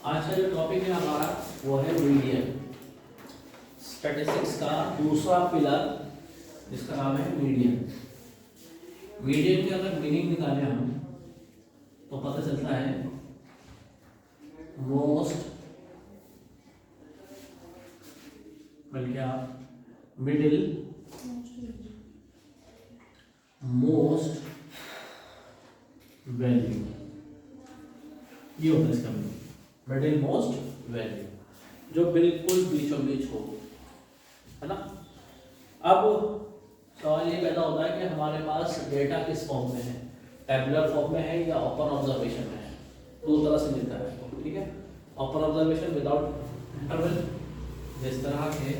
आज का जो टॉपिक है हमारा वो है मीडियन। स्टैटिस्टिक्स का दूसरा पिलर जिसका नाम है मीडियन। मीडियन की अगर मीनिंग निकालें हम तो पता चलता है मोस्ट, बल्कि आप मिडिल मोस्ट वैल्यू, ये होता है इसका मीनिंग। मिडिल मोस्ट वैल्यू जो बिल्कुल बीचों बीच हो, है ना। अब सवाल ये पैदा होता है कि हमारे पास डेटा किस फॉर्म में है, टेबुलर फॉर्म में है या ओपन ऑब्जर्वेशन में है। दो तरह से मिलता है, ठीक है। ओपन ऑब्जर्वेशन विदाउट इंटरवल, जिस तरह के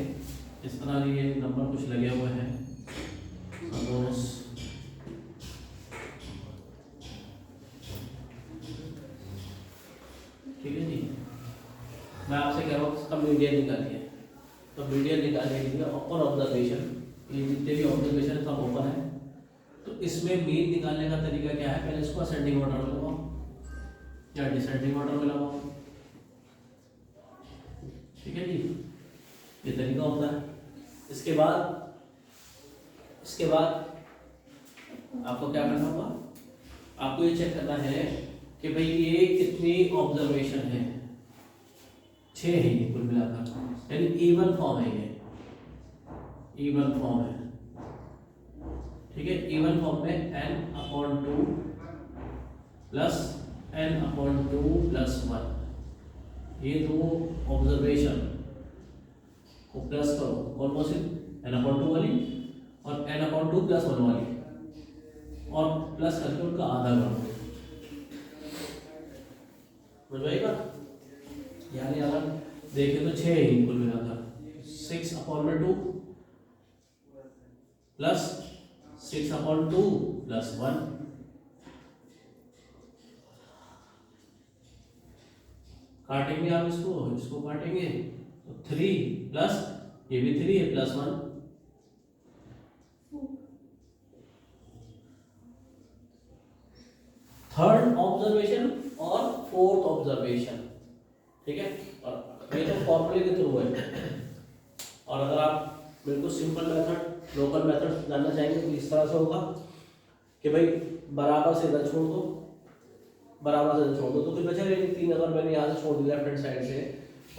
इस तरह ये नंबर कुछ लगे हुए हैं, सपोज ठीक है जी। मैं आपसे कह रहा हूँ इसका मीडियन निकालिए, तो मीडियन निकालने के लिए ओपन ऑब्जर्वेशन, ये जितने भी ऑब्जर्वेशन सब ओपन है, तो इसमें मीन निकालने का तरीका क्या है, पहले इसको असेंडिंग ऑर्डर में लगाओ या डिसेंडिंग ऑर्डर में लगाओ, ठीक है जी। ये तरीका होता है। इसके बाद आपको क्या करना होगा, आपको ये चेक करना है कि भाई ये कितनी ऑब्जर्वेशन है। 6 है ये कुल मिलाकर, यानी इवन फॉर्म है, ये इवन फॉर्म है, ठीक है। इवन फॉर्म में n/2 प्लस n/2 प्लस 1, ये दो ऑब्जर्वेशन को प्लस करो, कौन सी n/2 वाली और n/2 प्लस 1 वाली, और प्लस करके उनका आधा करो, समझ आएगा। यानी अगर देखें तो 6 ही कुल मिलाकर, 6/2 प्लस 6/2 प्लस 1, काटेंगे आप इसको काटेंगे तो 3 प्लस ये भी 3 है प्लस 1, थर्ड ऑब्जर्वेशन और फोर्थ ऑब्जर्वेशन, ठीक है। और ये तो फॉर्मूले के थ्रू है। और अगर आप बिल्कुल सिंपल मेथड, लोकल मेथड जानना चाहेंगे तो इस तरह से होगा कि भाई बराबर से इधर छोड़ दो, बराबर से छोड़ दो तो कुछ बचा ही नहीं। 3 अगर मैंने यहाँ से छोड़ दिया लेफ्ट हैंड साइड से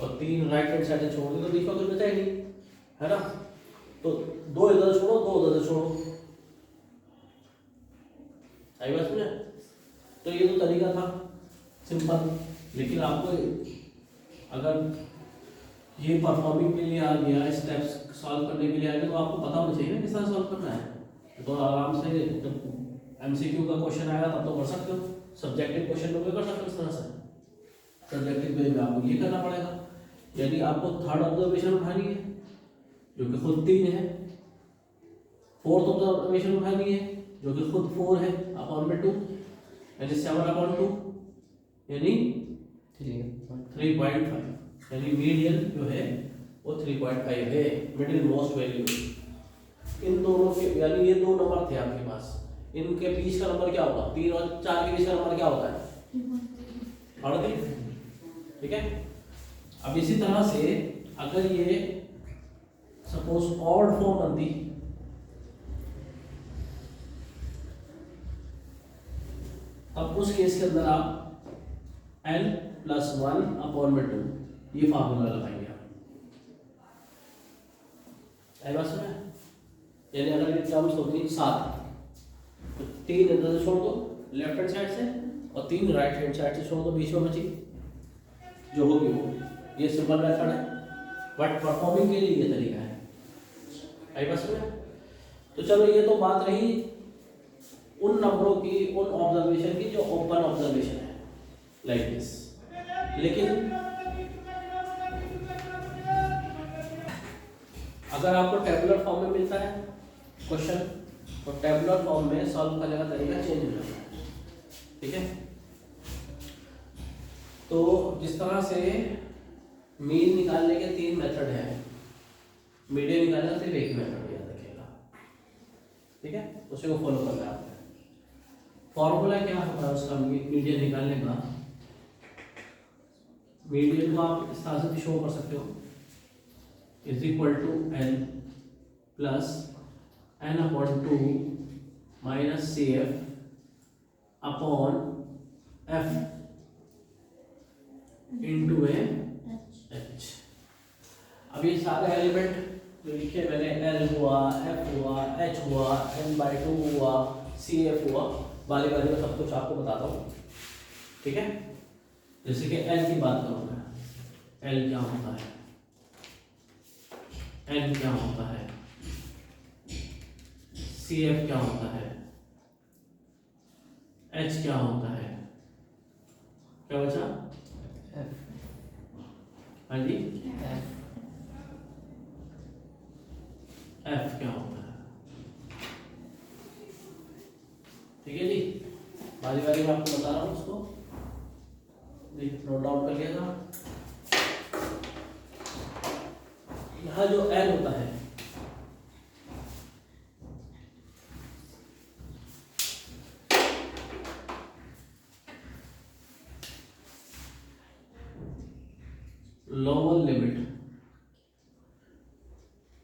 और 3 राइट हैंड साइड से छोड़ दी तो बीच में कुछ बचा ही नहीं, है ना। तो 2 इधर छोड़ो, 2 उधर से छोड़ो, आई बात समझे। तो ये तो तरीका था सिंपल, लेकिन आपको अगर ये परफॉर्मिंग के लिए आ गया, स्टेप्स सॉल्व करने के लिए आ गया, तो आपको पता होना चाहिए ना किस तरह सॉल्व करना है। तो आराम से जब एमसीक्यू का क्वेश्चन आएगा तब तो कर सकते हो, सब्जेक्टिव क्वेश्चन में भी कर सकते हो इस तरह से। सब्जेक्टिव पे में आपको ये करना पड़ेगा, यदि आपको थर्ड ऑब्जर्वेशन उठानी है जो कि खुद 3 है, फोर्थ ऑब्जर्वेशन उठानी है जो कि खुद 4 है अपॉन में 2, यानी 7/2 यानी 3.5, यानी मीडियन जो है वो 3.5 है, मिडिल मोस्ट वैल्यू। इन दोनों के, यानी ये 2 नंबर थे आपके पास, इनके बीच का नंबर क्या होगा, 3 और 4 के बीच का नंबर क्या होता है, 38, ठीक है। अब इसी तरह से अगर ये सपोज ऑड फॉर्म बनती, अब उस केस के अंदर आप n+1/2 ये फार्मूला लगाएंगे आप, बात सुना। यानी अगर ये टर्म्स होगी 7 तो 3 इधर से छोड़ दो लेफ्ट हैंड साइड से और 3 राइट हैंड साइड से छोड़ दो, बीच में बची जो होगी वो। ये सिंपल मेथड है, बट परफॉर्मिंग के लिए ये तरीका है, आई बात समझ। तो चलो ये तो बात रही उन नंबरों की, उन ऑब्जर्वेशन की जो ओपन ऑब्जर्वेशन है लाइक दिस। लेकिन अगर आपको टेबुलर फॉर्म में मिलता है क्वेश्चन तो टेबुलर फॉर्म में सॉल्व करने का तरीका चेंज हो जाता है, ठीक है। तो जिस तरह से मीन निकालने के 3 मेथड हैं, मीडियन निकालने का सिर्फ एक मेथड याद रखिएगा, ठीक है, उसे को फॉलो करना है। फॉर्मूला क्या होता है उसका मीडियन निकालने का, मीडियन को आप इस तरह से शो कर सकते हो, is equal to N plus N upon two minus C F upon F into H. अब ये सारे एलिमेंट जो लिखे मैंने, एल हुआ, एफ हुआ, एच हुआ, n/2 हुआ, सी एफ हुआ, वाले वाले में सब कुछ आपको बताता हूँ, ठीक है। जैसे कि एल की बात करूँगा, एल क्या होता है, एन क्या होता है, सी एफ क्या होता है, एच क्या होता है, क्या बचा, हाँ जी, एफ क्या होता है, ठीक है जी। बारी बारी में आपको बता रहा हूँ, उसको नोट डाउन कर लिया था। यहाँ जो एन होता है, lower limit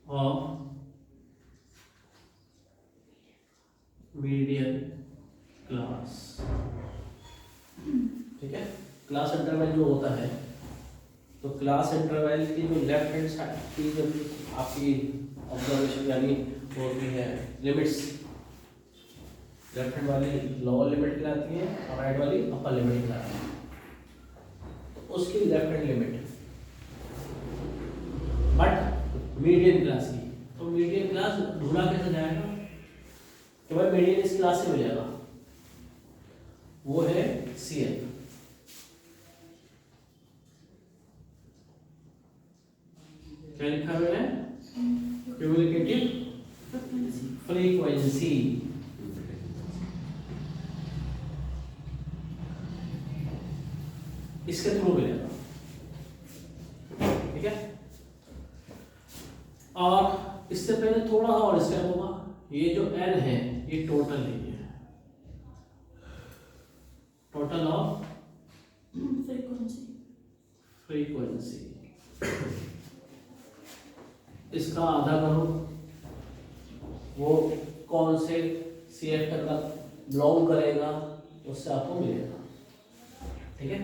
of median class, ठीक है। क्लास इंटरवल जो होता है, तो क्लास इंटरवल की जो लेफ्ट हैंड साइड की जो आपकी ऑब्जर्वेशन यानी होती है लिमिट्स, लेफ्ट हैंड वाली लोअर लिमिट कहलाती है और राइट वाली अपर लिमिट कहलाती है। तो उसकी left hand limit but median class की, तो मीडियन क्लास ढूंढा कैसे जाएगा, तो भाई मीडियन इस क्लास से मिलेगा, वो है सी एफ। क्या लिखा है मैंने, क्यूमुलेटिव फ्रीक्वेंसी, इसके थ्रू मिलेगा, ठीक है। और इससे पहले थोड़ा सा और स्टेप होगा, ये जो एन है ये टोटल है, ये टोटल ऑफ फ्रीक्वेंसी, इसका आधा करो, वो कौन से सी एफ के अंदर बिलोंग करेगा, उससे आपको मिलेगा, ठीक है।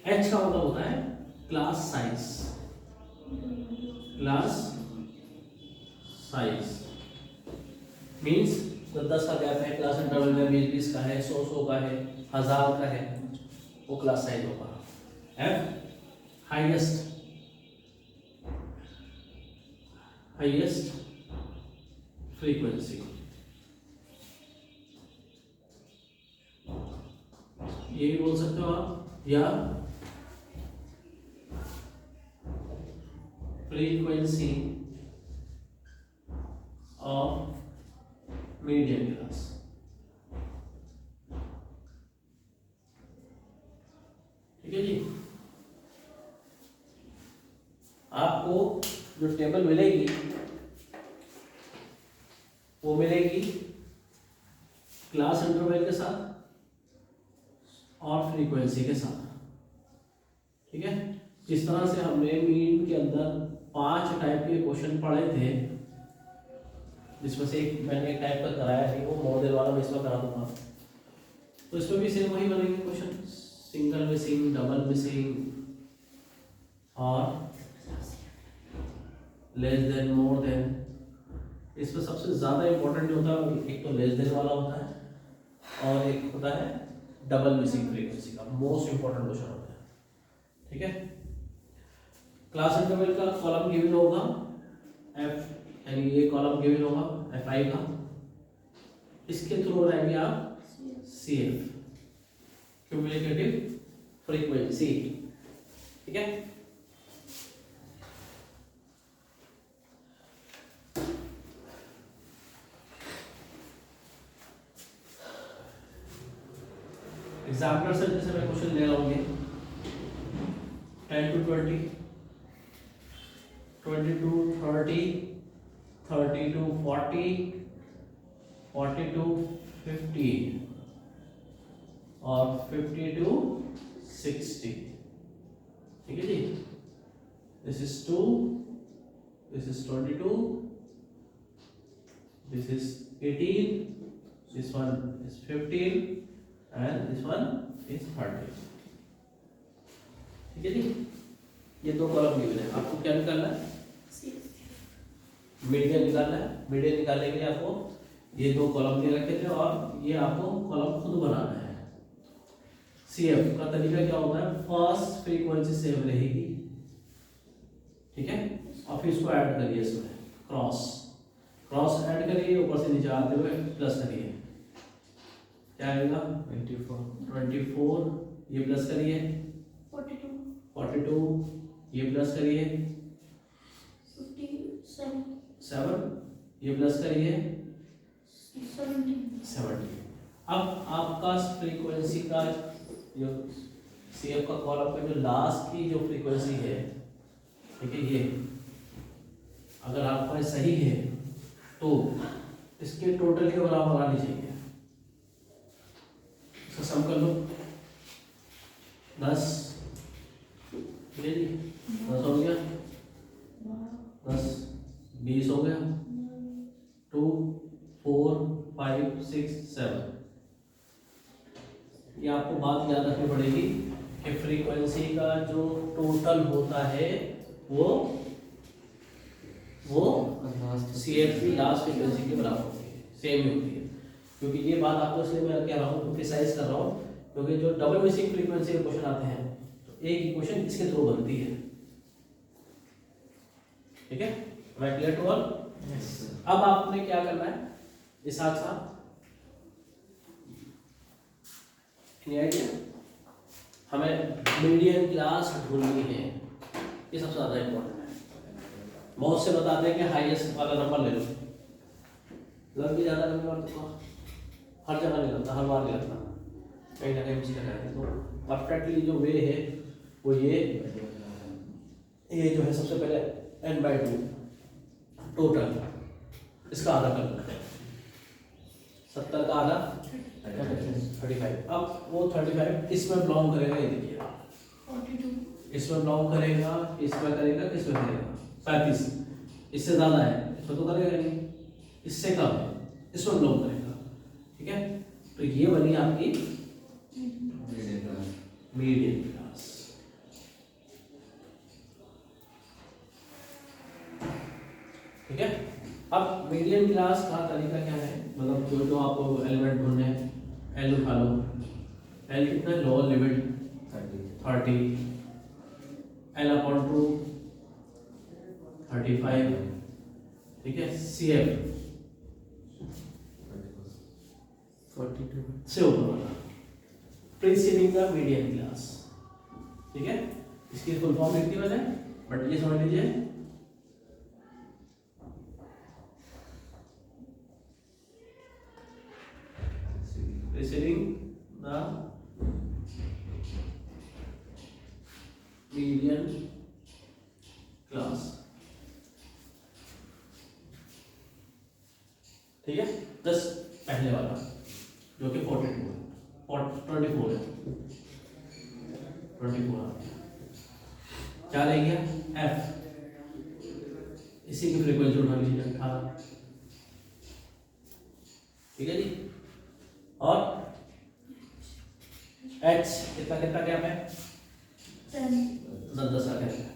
एच का मतलब होता है class size, class size means तो 10 का गैप है क्लास इंटरवल में, 20-20 का है, 100 का है, 1000 का है, वो क्लास साइज होगा। एफ हाईएस्ट फ्रीक्वेंसी, ये भी बोल सकते हो आप, या फ्रीक्वेंसी ऑफ मीडियम क्लास, ठीक है जी। आपको जो टेबल मिलेगी वो मिलेगी क्लास इंटरवल के साथ और फ्रीक्वेंसी के साथ, ठीक है। जिस तरह से हमने मीन के अंदर 5 टाइप के क्वेश्चन पढ़े थे, जिसमें से एक मैंने एक टाइप का कराया नहीं, वो मॉडल वाला मैं इसमें करा दूंगा, तो इसमें भी सेम वही बनेंगे question, single missing, double missing और लेस देन, मोर देन। इसमें सबसे ज़्यादा इंपॉर्टेंट जो होता है, एक तो लेस देन वाला होता है और एक होता है डबल मिसिंग फ्रीक्वेंसी का, मोस्ट इंपॉर्टेंट क्वेश्चन होता है, ठीक है। क्लास इंटरवल का कॉलम गिवन होगा एफ, यानी ये कॉलम गिवन होगा एफ आई का, इसके थ्रू रहेंगे आप सी एफ, क्यूमुलेटिव फ्रीक्वेंसी, ठीक है। एग्जाम्पलर से जैसे मैं क्वेश्चन ले रहा हूँ 10 to 20, 20 to 30, 30 to 40, 40 to 50 और 50 to 60, this is 2, this is 22, this is 18, this one is 15 and this one is 30। ठीक है जी, ये दो कॉलम गिवन है। आपको क्या निकालना है? मीडियन निकालना है। मीडियन निकालने के लिए आपको ये दो कॉलम दे रखे थे और ये आपको कॉलम खुद बनाना है। सीएफ का तरीका क्या होता है? फर्स्ट फ्रीक्वेंसी सेम रहेगी, ठीक है, और फिर इसको ऐड करिए, इसमें क्रॉस ऐड करिए, ऊपर से नीचे आते हुए प्लस करिए, क्या आएगा? 24, ये प्लस करिए 42, ये प्लस करिए 7, ये प्लस करिए 70। अब आपका फ्रीक्वेंसी का जो सीएफ का कॉलम का जो लास्ट की जो फ्रीक्वेंसी है, ठीक है, ये अगर आपका सही है तो इसके टोटल के बराबर आनी चाहिए। इसका सम कर लो, 10 हो गया, 10 20 हो गया, 2 4 5 6 7। ये आपको बात याद रखनी पड़ेगी कि फ्रीक्वेंसी का जो टोटल होता है वो सीएफ की लास्ट फ्रीक्वेंसी के बराबर होती है, सेम ही होती है। क्योंकि ये बात आपको इसलिए मैं कह रहा हूँ, प्रिसाइज कर रहा हूँ, क्योंकि जो डबल मिसिंग फ्रीक्वेंसी के क्वेश्चन आते हैं तो एक इक्वेशन इसके थ्रू बनती है। ठीक है, मैं क्लियर टू ऑल? अब आपने क्या करना है इस साथ आइडिया, हमें मीडियन क्लास ढूंढनी है, ये सबसे ज्यादा इंपॉर्टेंट है। बहुत से बताते हैं कि हाईएस्ट वाला नंबर ले लो, लग भी ज्यादा नंबर तो हर जगह नहीं लगता, हर बार नहीं लगता, कहीं ना कहीं मिस्टेक है। तो परफेक्टली जो वे है वो ये जो है, सबसे पहले n/2 टोटल इसका आधा करना है, 70 का आधा 35। अब वो 35 इसमें बिलोंग करेगा, ये देखिए 42 इसमें बिलोंग करेगा, इसमें करेगा, किसमें करेगा 35, इससे ज्यादा है इसमें तो करेगा नहीं, इससे कम है इसमें बिलोंग करेगा। ठीक है, तो ये बनी आपकी मीडियन क्लास। ठीक है, अब मीडियन क्लास का तरीका क्या है, मतलब जो आपको एलिमेंट ढूंढने हैं, एल उठा लो, एल कितना है, लोअर लिमिट 30, L/2 35। ठीक है, CF 42 से ऊपर वाला प्रीसीडिंग द मीडियन क्लास। ठीक है, इसकी फुल फॉर्म लिखी मैंने, बट ये समझ लीजिए preceding the median class। ठीक है, प्लस पहले वाला जो कि 42 है, 24 है, 24 क्या रह गया, F, इसी की फ्रीक्वेंसी उठा लीजिए 18। ठीक है जी, और H कितना कितना गैप है, 10 का गैप है।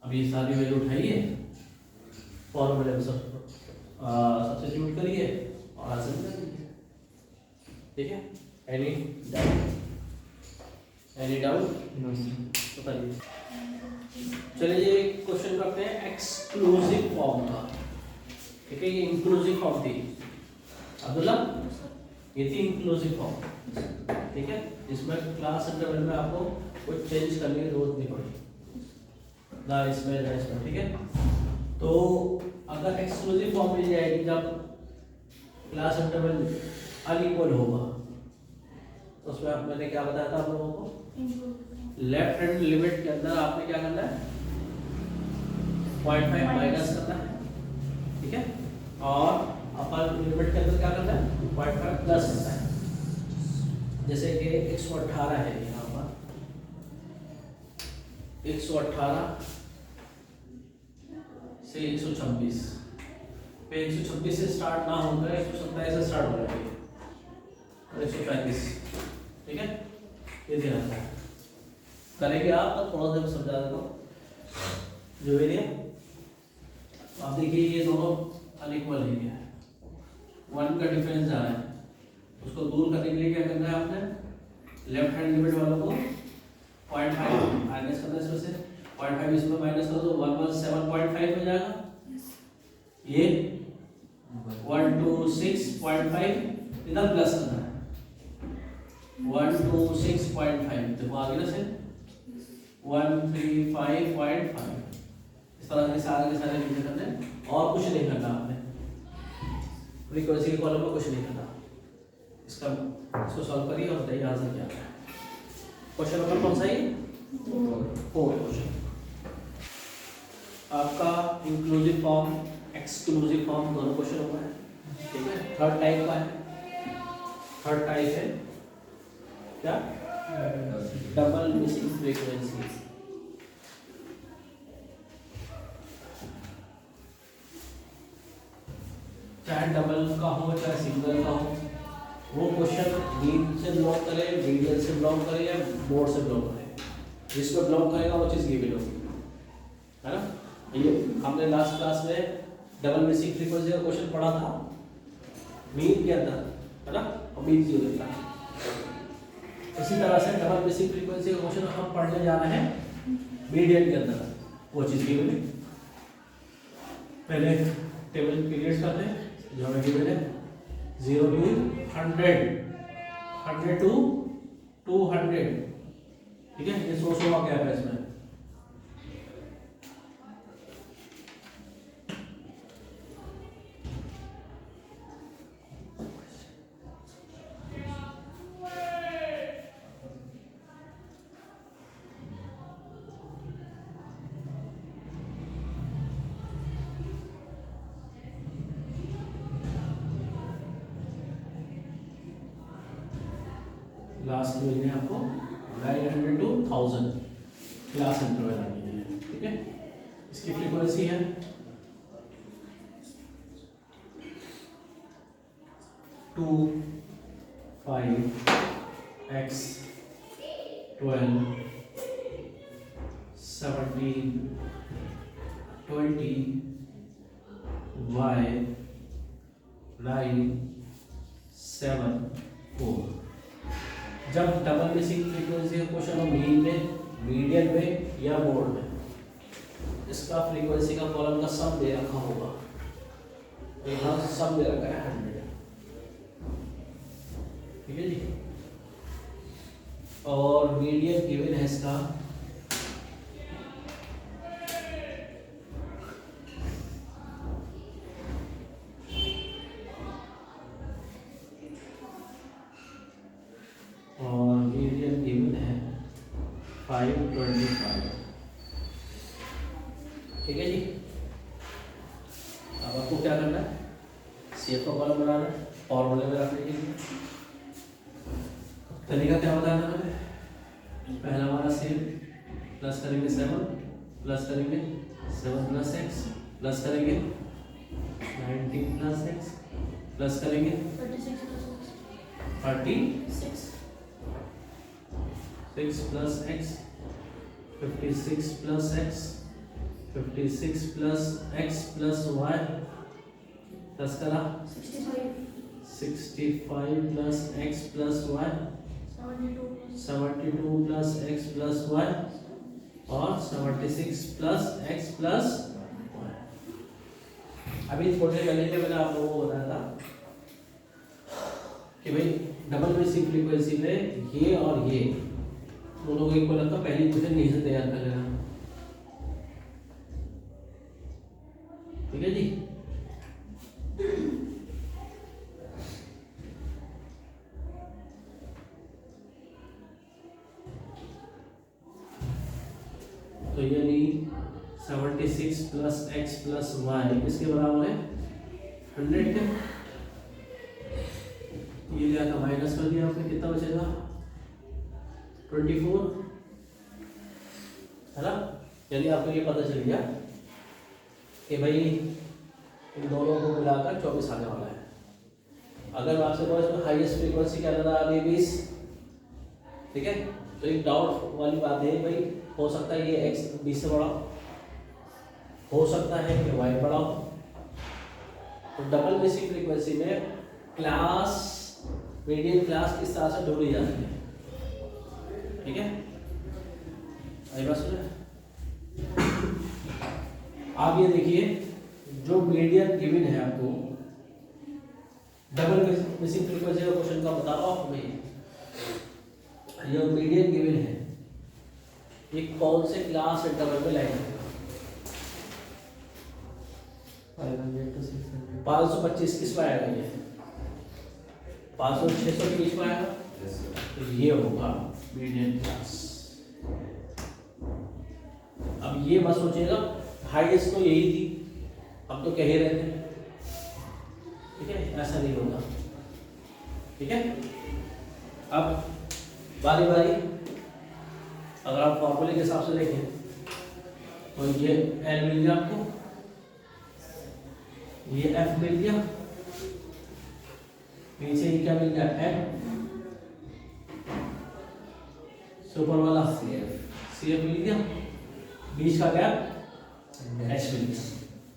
अब ये सारी वैल्यू उठाइए, फॉर्मूले में सब्स्टिट्यूट करिए और आंसर कर दीजिए। ठीक है, एनी डाउट बताइए। चलिए क्वेश्चन करते हैं एक्सक्लूसिव फॉर्म का। ठीक है, ये इंक्लूसिव फॉर्म थी अब्दुल्ला, ये थी इंक्लूसिव फॉर्म। ठीक है, इसमें क्लास इंटरवल में आपको कुछ चेंज करने की जरूरत नहीं पड़ी ना इसमें ना इसमें। ठीक है, तो अगर एक्सक्लूसिव फॉर्म मिल जाएगी जब क्लास इंटरवल अनइक्वल होगा, तो उसमें मैंने क्या बताया था आप लोगों को, लेफ्ट हैंड लिमिट के अंदर आपने क्या करना है, 0.5 माइनस करना है। ठीक है, और अपर लिमिट के अंदर क्या करना है, 0.5 प्लस करना है। जैसे कि 118 है यहाँ पर, 118 से 126 पे 126 से स्टार्ट ना होकर 127 से स्टार्ट हो जाएगी और 135, ठीक है। ये ध्यान रखना करेंगे आप, तो थोड़ा सा समझा देता हूँ जो एरिया आप देखिए ये दोनों अनइक्वल एरिया है, 1 का डिफरेंस आ रहा है, उसको दूर करने के लिए क्या करना है आपने, लेफ्ट हैंड लिमिट वालों को 0.5 माइनस करना है, इसमें से 0.5 इसमें माइनस कर दो 117.5 हो जाएगा, ये 126.5 इधर प्लस करना है 126.5, देखो आगे ना से 135.5, इस तरह से सारे के सारे लिखे करने और कुछ नहीं करना आपने, फ्रीक्वेंसी के कॉलम में कुछ नहीं करना। इसको सॉल्व करिए और बताइए आंसर क्या है। क्वेश्चन नंबर कौन सा है? 4 क्वेश्चन आपका इंक्लूसिव फॉर्म एक्सक्लूसिव फॉर्म दोनों क्वेश्चन हुआ है, ठीक है। थर्ड टाइप का है, थर्ड टाइप है क्या, डबल मिसिंग फ्रीक्वेंसी। चाहे डबल का हो चाहे सिंगल का हो, वो क्वेश्चन मीन से ब्लॉक करे, मीडियन से ब्लॉक करे या बोर्ड से ब्लॉक करे, जिसको ब्लॉक करेगा वो चीज़ गिवन होगी, है ना। ये हमने लास्ट क्लास में डबल मिसिंग फ्रीक्वेंसी का क्वेश्चन पढ़ा था मीन के अंदर, है ना, और मीन की होता है। इसी तरह से डबल मिसिंग फ्रीक्वेंसी का क्वेश्चन हम पढ़ने जा रहे हैं मीडियन के अंदर, वो चीज़ गिवन है। पहले टेबल पीरियड्स करते हैं जो हमें गिवन है 0 to 100, 100 to 200, ठीक है। ये 100 का गैप है इसमें, लास्ट में आपको 900 to 1000 क्लास इंटरवल आनी है, ठीक है। इसकी फ्रीक्वेंसी है 2, 5, x, 12, 17, 20, y, 9, 7, 4। जब डबल मिसिंग फ्रीक्वेंसी का क्वेश्चन हो मीन में, मीडियन में या बोर्ड में, इसका फ्रीक्वेंसी का कॉलम का सम दे रखा होगा, यहाँ सम दे रखा है 100, ठीक है जी। और मीडियन गिवन है इसका और मीडियन गिवन है 525, ठीक है जी। अब आपको क्या करना है, CF का कॉलम बनाना है फॉर्मूले में रखने के लिए। तरीका क्या बताना है, पहला हमारा सेम प्लस करेंगे 7 प्लस करेंगे 7 प्लस x प्लस करेंगे 19 प्लस x प्लस करेंगे 36 6 plus x 56 plus x 56 plus x plus y plus करा 65 plus x plus y 72 plus x plus y और 76 प्लस x प्लस y। अभी थोड़े पहले में मैंने आप लोगों को बताया था कि भाई डबल मिसिंग फ्रीक्वेंसी में ये और ये दोनों को इक्वल रखा, पहली इक्वेशन यहीं से तैयार कर लेना, ठीक है जी। तो यानी 76 प्लस x प्लस y किसके बराबर है 100 के। ये लिया था माइनस कर दिया आपने, कितना बचेगा 24, है ना। यदि आपको ये पता चल गया कि भाई इन दोनों को मिलाकर 24 आने वाला है। अगर आपसे कोई इसमें हाईएस्ट फ्रीक्वेंसी क्या लगा अभी 20, ठीक है, तो एक डाउट वाली बात है भाई, हो सकता है ये x 20 से बड़ा, हो सकता है कि y बड़ा हो। तो डबल बेसिक फ्रीक्वेंसी में क्लास, मीडियन क्लास किस तरह से ढूंढी जाती है, ठीक है। आई बात सुने। आप ये देखिए, जो मीडियन गिवन है आपको, डबल बेसिक फ्रीक्वेंसी का क्वेश्चन का बता रहा हूँ मैं, ये मीडियन गिवन है, ये कौन से क्लास इंटरवल में लाएगा? 500 to 600 525 किस में आएगा? ये 500 600 के बीच में आएगा, तो ये होगा मीडियन क्लास। अब ये मत सोचिएगा हाईएस्ट तो यही थी, हम तो कह ही रहे थे, ठीक है, ऐसा नहीं होगा, ठीक है। अब बारी बारी अगर आप फॉर्मूले के हिसाब से देखें तो ये एल मिल गया आपको, ये एफ मिल गया, नीचे ये क्या मिल गया एफ, सुपर वाला सी एफ मिल गया, बीच का गैप एच मिल गया।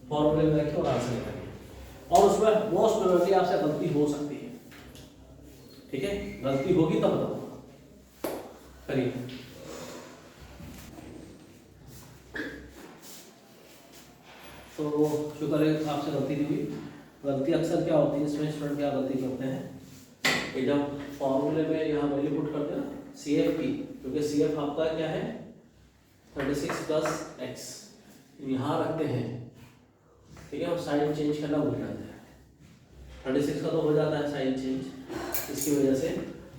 फॉर्मूले में रखिए और आंसर निकालिए, और उसमें मोस्ट प्रोबेबली आपसे गलती हो सकती है, ठीक है, गलती होगी तब बताऊंगा, करिए। तो शुक्र है आपसे गलती नहीं हुई। गलती अक्सर क्या होती है इसमें, स्टूडेंट क्या गलती करते हैं कि जब फॉर्मूले में यहाँ वैल्यू पुट करते हैं ना सी एफ की, क्योंकि सी एफ आपका क्या है 36 प्लस एक्स, यहाँ रखते हैं, ठीक है, और साइन चेंज करना भूल जाते हैं। 36 का तो हो जाता है साइन चेंज इसकी वजह से,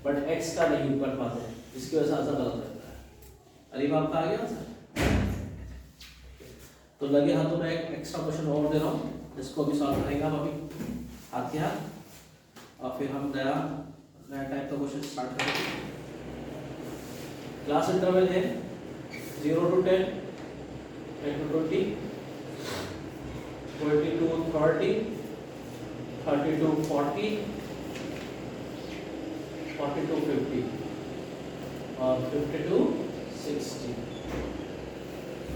बट एक्स का नहीं कर पाते, इसकी वजह से आंसर गलत रहता है। अलीब आपका आ गया आंसर। तो लगे हाथों में एक एक्स्ट्रा क्वेश्चन और दे रहा हूँ, इसको भी सॉल्व करेंगे हम अभी हाथ के हाथ, और फिर हम नया टाइप का क्वेश्चन स्टार्ट करेंगे। क्लास इंटरवल है 0 to 10, 10 to 20, 20 to 30, 30 to 40, 40 to 50 और 50 to 60।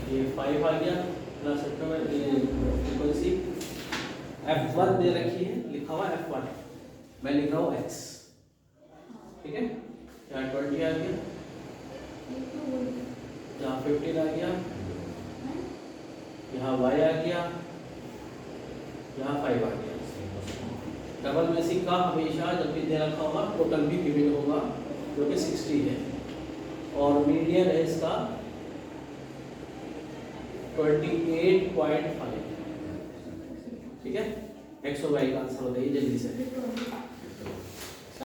ये 5 आ गया क्लास इंटरवल, ये फ्रीक्वेंसी F1 दे रखी है, लिखा हुआ F1, मैं लिख रहा हूँ X, ठीक है। यहाँ 20 आ गया, यहाँ 15 आ गया, यहाँ Y आ गया, यहाँ 5 आ गया। डबल बेसिक का हमेशा जब भी दे रखा होगा टोटल भी गिवन होगा जो कि 60 है, और मीडियन है इसका 28.5, ठीक है। एक्स और वाई का आंसर बताइए जल्दी से।